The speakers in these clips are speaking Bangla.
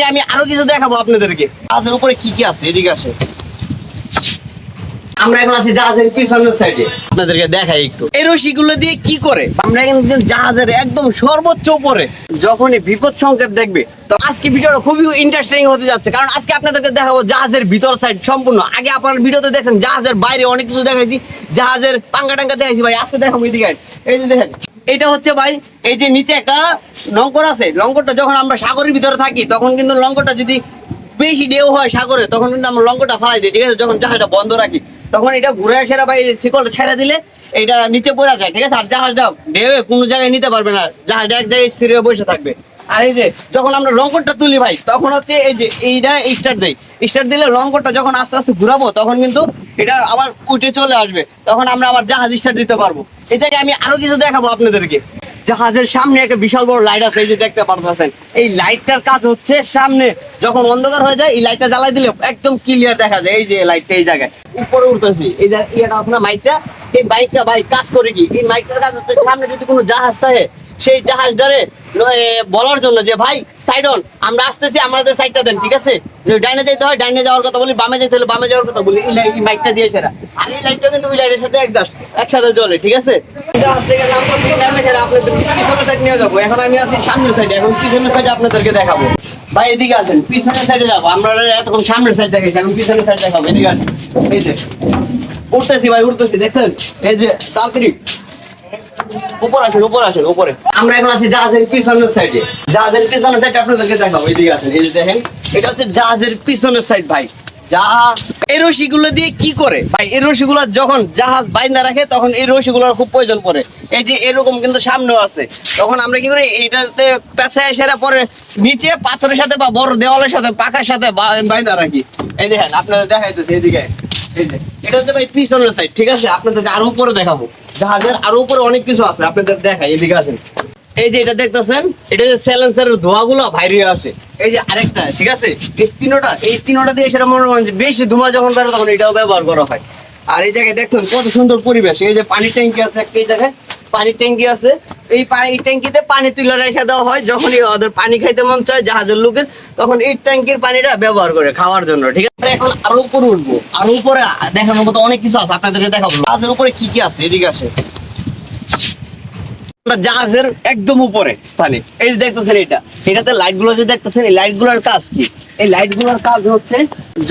আমি আরো কিছু দেখাবো আপনাদেরকে। জাহাজের উপরে কি কি আছে এদিকে আসে। আমরা এখন আছি জাহাজের পিছনের সাইডে, আপনাদেরকে দেখাই একটু এই রশিগুলো দিয়ে কি করে। আমরা এখন জাহাজের একদম সর্বোচ্চ উপরে যখনই বিপদ সংকেত দেখবে, তো আজকে ভিডিওটা খুবই ইন্টারেস্টিং হতে যাচ্ছে, কারণ আজকে আপনাদেরকে দেখাবো জাহাজের ভিতর সাইড সম্পূর্ণ। আগে আপনার ভিডিওতে দেখছেন জাহাজের বাইরে অনেক কিছু দেখাইছি, জাহাজের পাঙ্গা টাঙ্গা দেখাইছি ভাই। আজকে দেখাবো এদিকে, এই যে দেখেন এটা হচ্ছে ভাই, এই যে নিচে একটা লঙ্কর আছে। লঙ্করটা যখন আমরা সাগরের ভিতরে থাকি তখন কিন্তু লঙ্করটা যদি বেশি ঢেউ হয় সাগরে, তখন কিন্তু আমরা লঙ্করটা ফালাই দিই, ঠিক আছে। যখন জাহাজটা বন্ধ রাখি তখন এটা ঘুরে আসে ভাই, শিকলটা ছেড়ে দিলে এটা নিচে পড়ে যায়, ঠিক আছে। আর জাহাজটা ঢেউ কোনো জায়গায় নিতে পারবে না, জাহাজটা এক জায়গায় স্থির হয়ে বসে থাকবে। আর এই যে যখন আমরা লঙ্করটা তুলি ভাই, তখন হচ্ছে এই যে এইটা স্টার্ট দেয়, স্টার্ট দিলে লঙ্করটা যখন আস্তে আস্তে ঘুরাবো তখন কিন্তু এটা আবার উঠে চলে আসবে, তখন আমরা আবার জাহাজ স্টার্ট দিতে পারবো। এই জায়গায় আমি আরো কিছু দেখাবো আপনাদেরকে। জাহাজের সামনে একটা বিশাল বড় লাইট আছে, এই যে দেখতে পারতেছেন। এই লাইটটার কাজ হচ্ছে সামনে যখন অন্ধকার হয়ে যায় এই লাইটটা জ্বালাই দিলে একদম ক্লিয়ার দেখা যায়। এই যে লাইটটা এই জায়গায় উপরে উঠতেছি, এই যে এটা আপনার মাইকটা, এই মাইকটা ভাই কাজ করে কি, এই মাইকটার কাজ হচ্ছে সামনে যদি কোনো জাহাজ থাকে সেই জাহাজটারে বলার জন্য যে ভাই সাইড অন, আমরা আসতেছি, আমাদের সাইডটা দেন, ঠিক আছে। যে ডাইনে যেতে হয় ডাইনে যাওয়ার কথা বলি, বামে যেতে হলে বামে যাওয়ার কথা বলি, এই মাইকটা দিয়ে সেরা। আর এই লাইটটা কিন্তু ওই লাইটের সাথে একসাথে জ্বলে, ঠিক আছে। জাহাজ থেকে নামতেছি, নামে সেরা আপনাদের পিছনের সাইড নিয়ে যাবো। এখন আমি আছি সামনের সাইডে, এখন পিছনের সাইডে আপনাদেরকে দেখাবো। ভাই এদিকে আসেন, পিছনের সাইডে যাবো। আমরা এতক্ষণ সামনের সাইড দেখাইছি, এখন পিছনের সাইড দেখাবো। এদিকে আসেন, এই যে উঠতেছি ভাই, উঠতেছি, দেখছেন। এই যে তাড়াতাড়ি উপরে আসেন, উপরে আসেন, উপরে। আমরা এখন আছি জাহাজের পিছনের সাইডে, জাহাজের পিছনের সাইড আপনাদেরকে দেখাবো। এদিকে আসেন, এই যে দেখেন এটা হচ্ছে জাহাজের পিছনের সাইড ভাই। জাহাজ এই রশিগুলো দিয়ে কি করে ভাই, এই রশিগুলো যখন জাহাজ বাইন্ধা রাখে তখন এই রশিগুলোর খুব প্রয়োজন পড়ে। এই যে এরকম কিন্তু সামনেও আছে, তখন আমরা কি করি এইটাতে পেঁচায় সেরা পরে নিচে পাথরের সাথে বা বড় দেওয়ালের সাথে পাকার সাথে বাইন্ধা রাখি। এই দেখেন আপনাদের দেখাইতেছে, এদিকে এই যে এটা হচ্ছে ভাই পিছনের সাইড, ঠিক আছে। আপনাদেরকে আরো উপরে দেখাবো, জাহাজের আরো উপরে অনেক কিছু আছে আপনাদের দেখাই। এদিকে আসেন, এই যে এটা দেখতেছেন, এটা যে সাইলেন্সারের ধোঁয়াগুলো বাইরে আসে। এই যে আরেকটা, ঠিক আছে। এই তিনোটা দিয়ে সেটা মনে হয় বেশি ধোঁয়া যখন বেরো তখন এটাও ব্যবহার করা হয়। আর এই জায়গায় দেখছেন কত সুন্দর পরিবেশ। এই যে পানির ট্যাঙ্কি আছে একটা, এই জায়গায় পানির ট্যাঙ্কি আছে। এই ট্যাঙ্কিতে পানি তুলে রেখে দেওয়া হয়, যখনই ওদের পানি খাইতে মন চায় জাহাজের লোকের, তখন এই ট্যাঙ্কির পানিটা ব্যবহার করে খাওয়ার জন্য, ঠিক আছে। এখন আরো উপরে উঠবো, আরো উপরে দেখানোর মতো অনেক কিছু আছে আপনাদেরকে দেখাবো। জাহাজের উপরে কি কি আছে এদিকে আসে। জাহাজের একদম উপরে স্থানে এই যে দেখতেছেন, এটাতে লাইট গুলো যে দেখতেছেন, এই লাইট গুলোর কাজ কি? এই লাইট গুলোর কাজ হচ্ছে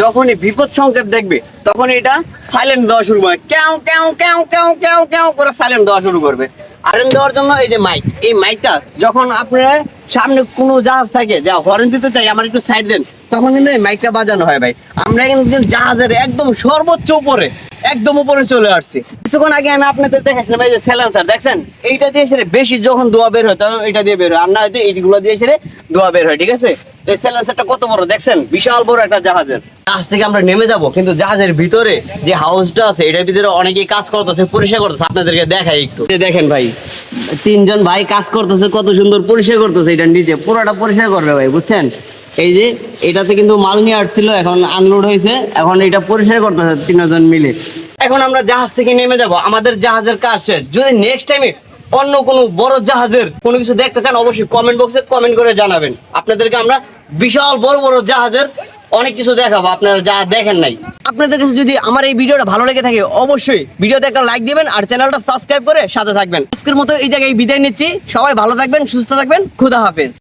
যখনই বিপদ সংকেত দেখবে তখন এটা সাইলেন্ট দেওয়া শুরু করে, ক্যাও ক্যাও ক্যাও ক্যাও ক্যাও ক্যাও করে সাইলেন্ট দেওয়া শুরু করবে। হরেন দেওয়ার জন্য এই যে মাইক, এই মাইকটা যখন আপনারা সামনে কোনো জাহাজ থাকে যা হরেন দিতে চাই আমার একটু সাইড দেন, তখন কিন্তু এই মাইকটা বাজানো হয় ভাই। আমরা কিন্তু জাহাজের একদম সর্বোচ্চ উপরে, একদম উপরে চলে আসছি। কিছুক্ষণ আগে আমি আপনাদের দেখাচ্ছিলাম এই যে সাইলেন্সার দেখছেন, এইটা দিয়ে সেরে বেশি যখন ধোঁয়া বের হয় তখন এটা দিয়ে বের হয়, আর না হয়তো এইগুলো দিয়ে সেরে ধোঁয়া বের হয়, ঠিক আছে। এই সাইলেন্সারটা কত বড় দেখছেন, বিশাল বড় একটা জাহাজের। জাহাজ থেকে আমরা নেমে যাব, কিন্তু জাহাজের ভিতরে যে হাউসটা আছে এটার ভিতরে অনেকেই কাজ করতেছে, পরিষ্কার করতেছে। আপনাদেরকে দেখাই একটু, দেখেন ভাই তিনজন ভাই কাজ করতেছে, কত সুন্দর পরিষ্কার করতেছে। এটা নিচে পুরোটা পরিষ্কার করবে ভাই, বুঝছেন। এই যে এটাতে কিন্তু মাল নিয়ে আসছিল, এখন আনলোড হয়েছে, এখন এটা পরিষ্কার করতেছে তিনজন মিলে। এখন আমরা জাহাজ থেকে নেমে যাব, আমাদের জাহাজের কাজ শেষ। যদি নেক্সট টাইমে অন্য কোনো বড় জাহাজের কোনো কিছু দেখতে চান অবশ্যই কমেন্ট বক্সে কমেন্ট করে জানাবেন। আপনাদেরকে আমরা বিশাল বড় বড় জাহাজের অনেক কিছু দেখাবো আপনারা যা দেখেন নাই। আপনাদের কাছে যদি আমার এই ভিডিওটা ভালো লেগে থাকে অবশ্যই ভিডিওতে একটা লাইক দিবেন আর চ্যানেলটা সাবস্ক্রাইব করে সাথে থাকবেন। আজকের মতো এই জায়গায় বিদায় নিচ্ছি, সবাই ভালো থাকবেন, সুস্থ থাকবেন, খুদা হাফেজ।